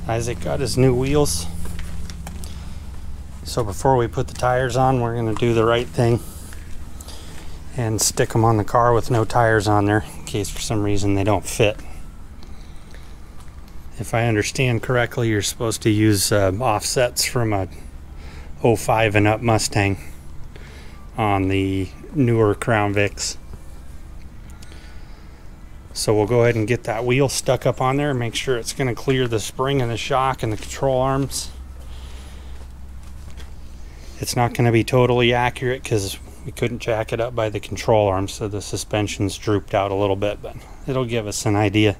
Isaac got his new wheels. So before we put the tires on, we're going to do the right thing and stick them on the car with no tires on there in case for some reason they don't fit. If I understand correctly, you're supposed to use offsets from a 05 and up Mustang on the newer Crown Vics. So we'll go ahead and get that wheel stuck up on there and make sure it's going to clear the spring and the shock and the control arms. It's not going to be totally accurate because we couldn't jack it up by the control arms, so the suspension's drooped out a little bit, but it'll give us an idea.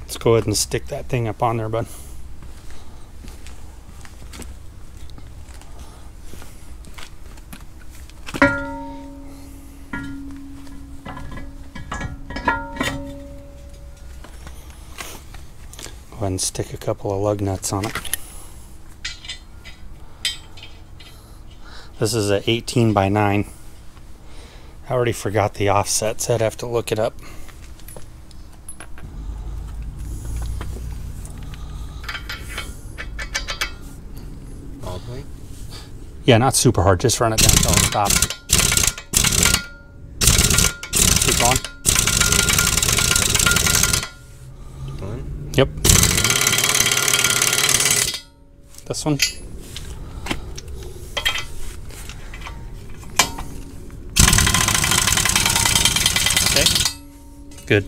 Let's go ahead and stick that thing up on there, bud. Go ahead and stick a couple of lug nuts on it. This is a 18 by 9. I already forgot the offsets. I'd have to look it up. All the way? Yeah, not super hard. Just run it down till it stops. Keep going. Yep. This one. Okay. Good.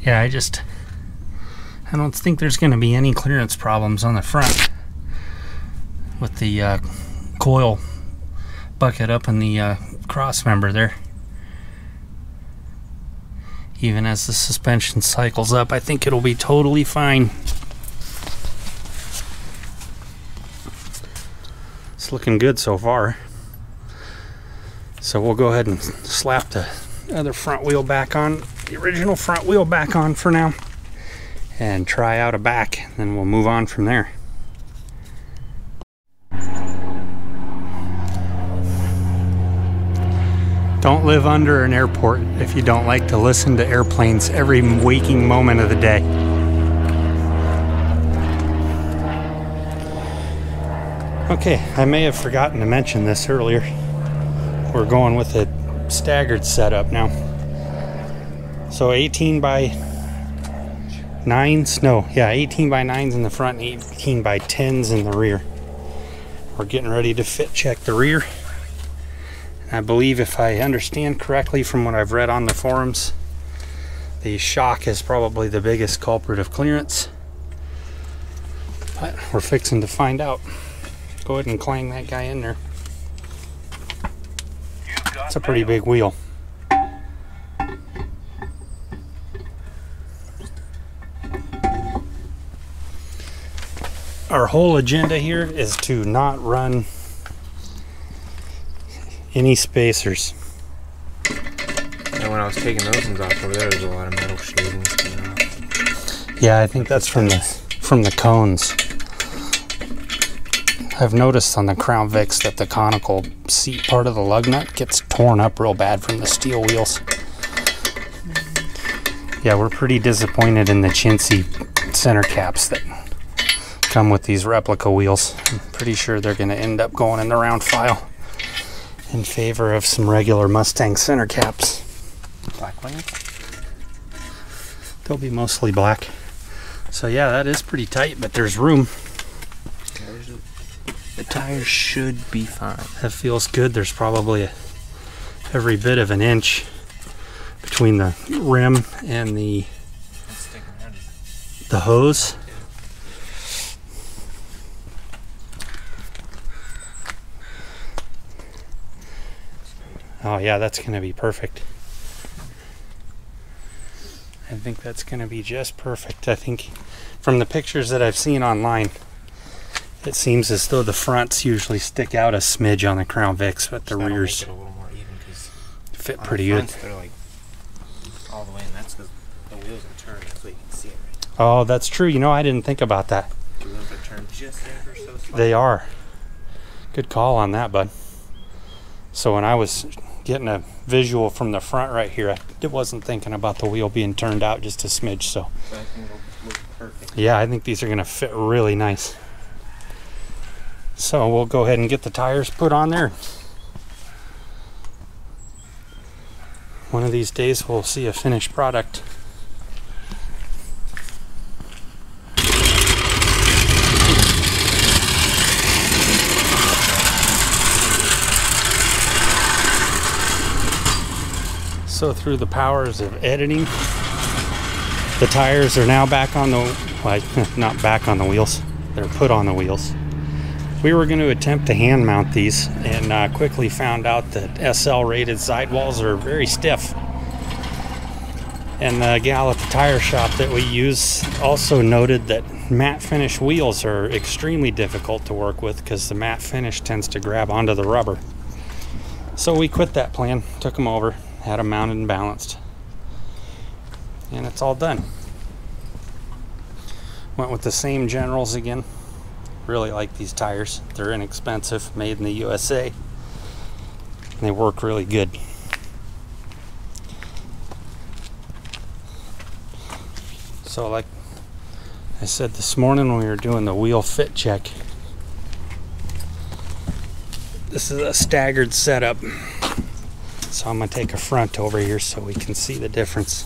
Yeah, I don't think there's going to be any clearance problems on the front with the coil bucket up in the cross member there. Even as the suspension cycles up, I think it'll be totally fine. It's looking good so far. So we'll go ahead and slap the other front wheel back on, the original front wheel back on for now, and try out a back, and then we'll move on from there. Don't live under an airport if you don't like to listen to airplanes every waking moment of the day. Okay, I may have forgotten to mention this earlier. We're going with a staggered setup now. So 18 by 9s, no, yeah, 18 by 9s in the front and 18 by 10s in the rear. We're getting ready to fit check the rear. I believe, if I understand correctly from what I've read on the forums, the shock is probably the biggest culprit of clearance. But we're fixing to find out. Go ahead and clang that guy in there. It's a pretty big wheel. Our whole agenda here is to not run any spacers. And when I was taking those ones off over there, there's a lot of metal shavings coming off. Yeah, I think that's from the cones. I've noticed on the Crown Vics that the conical seat part of the lug nut gets torn up real bad from the steel wheels. Yeah, we're pretty disappointed in the chintzy center caps that come with these replica wheels. I'm pretty sure they're going to end up going in the round file in favor of some regular Mustang center caps. Black ones? They'll be mostly black. So yeah, that is pretty tight, but there's room. The tires should be fine. That feels good. There's probably every bit of an inch between the rim and the hose. Oh yeah, that's going to be perfect. I think that's going to be just perfect. I think from the pictures that I've seen online, it seems as though the fronts usually stick out a smidge on the Crown Vics, but the rears make it a little more even, fit pretty good. They're like all the way, and that's because the wheels are turned, so you can see it right now. Oh, that's true. You know, I didn't think about that. The wheels are turned just ever so They are. Good call on that, bud. So when I was getting a visual from the front right here, I wasn't thinking about the wheel being turned out just a smidge. So I think it'll look perfect. yeah, I think these are going to fit really nice. So we'll go ahead and get the tires put on there. One of these days we'll see a finished product. So through the powers of editing, the tires are now back on the, like, not back on the wheels, they're put on the wheels. We were going to attempt to hand mount these and quickly found out that SL rated sidewalls are very stiff. And the gal at the tire shop that we use also noted that matte finish wheels are extremely difficult to work with because the matte finish tends to grab onto the rubber. So we quit that plan, took them over, had them mounted and balanced, and it's all done. Went with the same generals again. Really like these tires. They're inexpensive, made in the USA, and they work really good. So like I said this morning when we were doing the wheel fit check, this is a staggered setup. So I'm going to take a front over here so we can see the difference.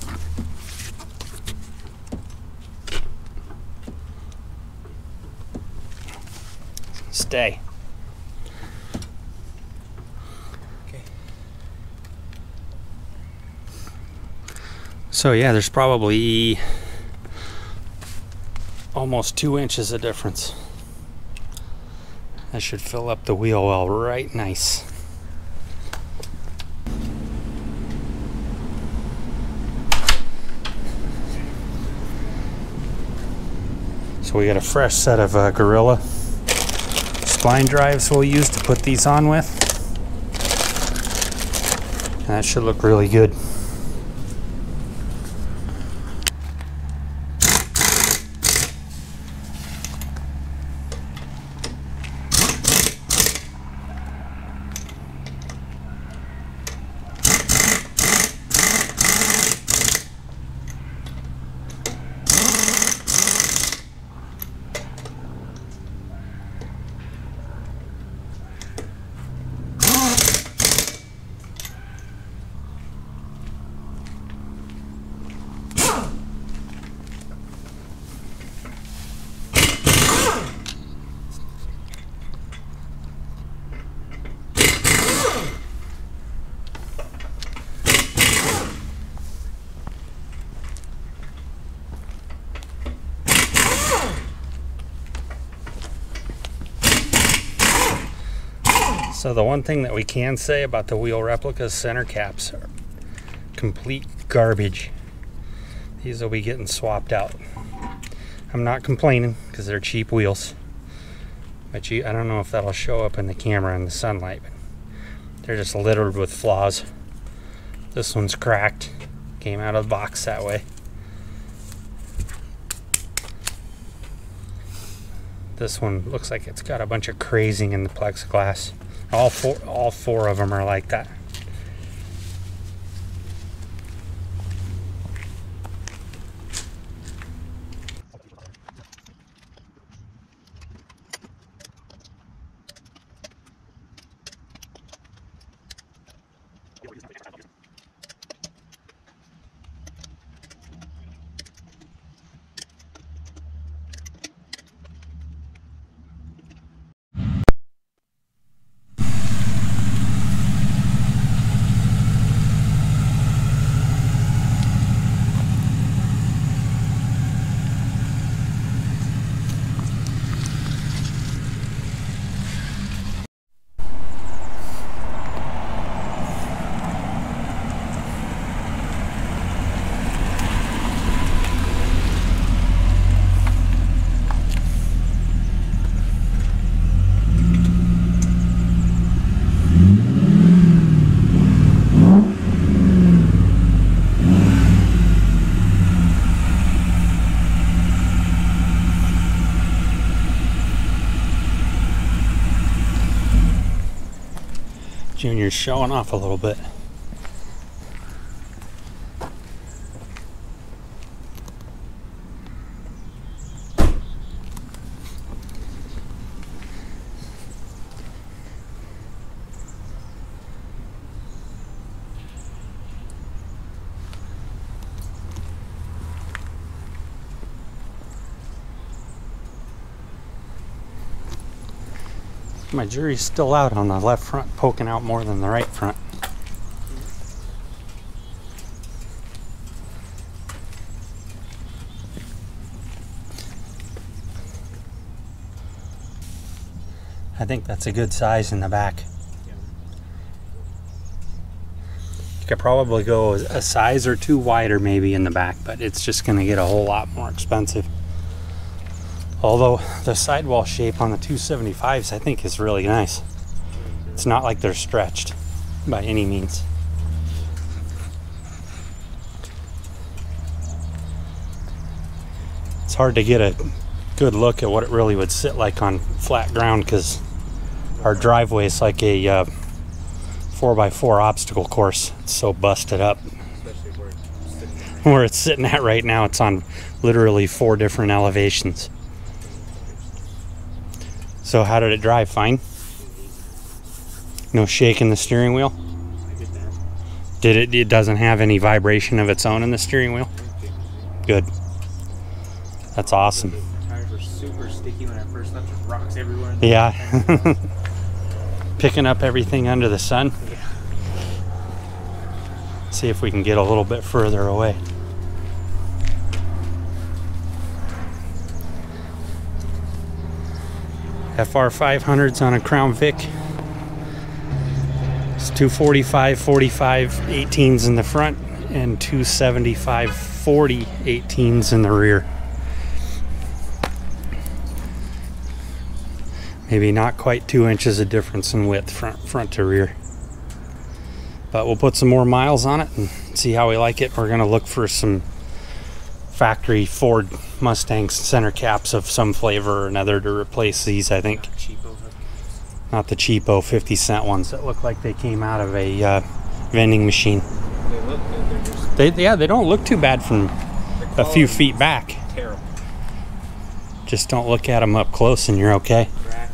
Stay. Okay. So yeah, there's probably almost 2 inches of difference. That should fill up the wheel well right nice. So we got a fresh set of Gorilla spline drives we'll use to put these on with. And that should look really good. So the one thing that we can say about the Wheel Replicas center caps are complete garbage. These will be getting swapped out. I'm not complaining because they're cheap wheels, but I don't know if that'll show up in the camera in the sunlight, but they're just littered with flaws. This one's cracked, came out of the box that way. This one looks like it's got a bunch of crazing in the plexiglass. All four of them are like that. Junior's showing off a little bit. My jury's still out on the left front, poking out more than the right front. I think that's a good size in the back. You could probably go a size or two wider maybe in the back, but it's just going to get a whole lot more expensive. Although the sidewall shape on the 275s I think is really nice. It's not like they're stretched by any means. It's hard to get a good look at what it really would sit like on flat ground because our driveway is like a 4x4 obstacle course. It's so busted up. Where it's sitting at right now, it's on literally 4 different elevations. So how did it drive? Fine? No shake in the steering wheel? It doesn't have any vibration of its own in the steering wheel? Good. That's awesome. The tires were super sticky when I first left, with rocks everywhere. Yeah. Picking up everything under the sun. Yeah. See if we can get a little bit further away. FR500s on a Crown Vic. It's 245 45 18s in the front and 275 40 18s in the rear. Maybe not quite 2 inches of difference in width front to rear. But we'll put some more miles on it and see how we like it. We're going to look for some factory Ford Mustang center caps of some flavor or another to replace these, I think. Not the cheapo 50-cent ones that look like they came out of a vending machine. They look good. They don't look too bad from a few feet back. Terrible. Just don't look at them up close and you're okay. Cracked.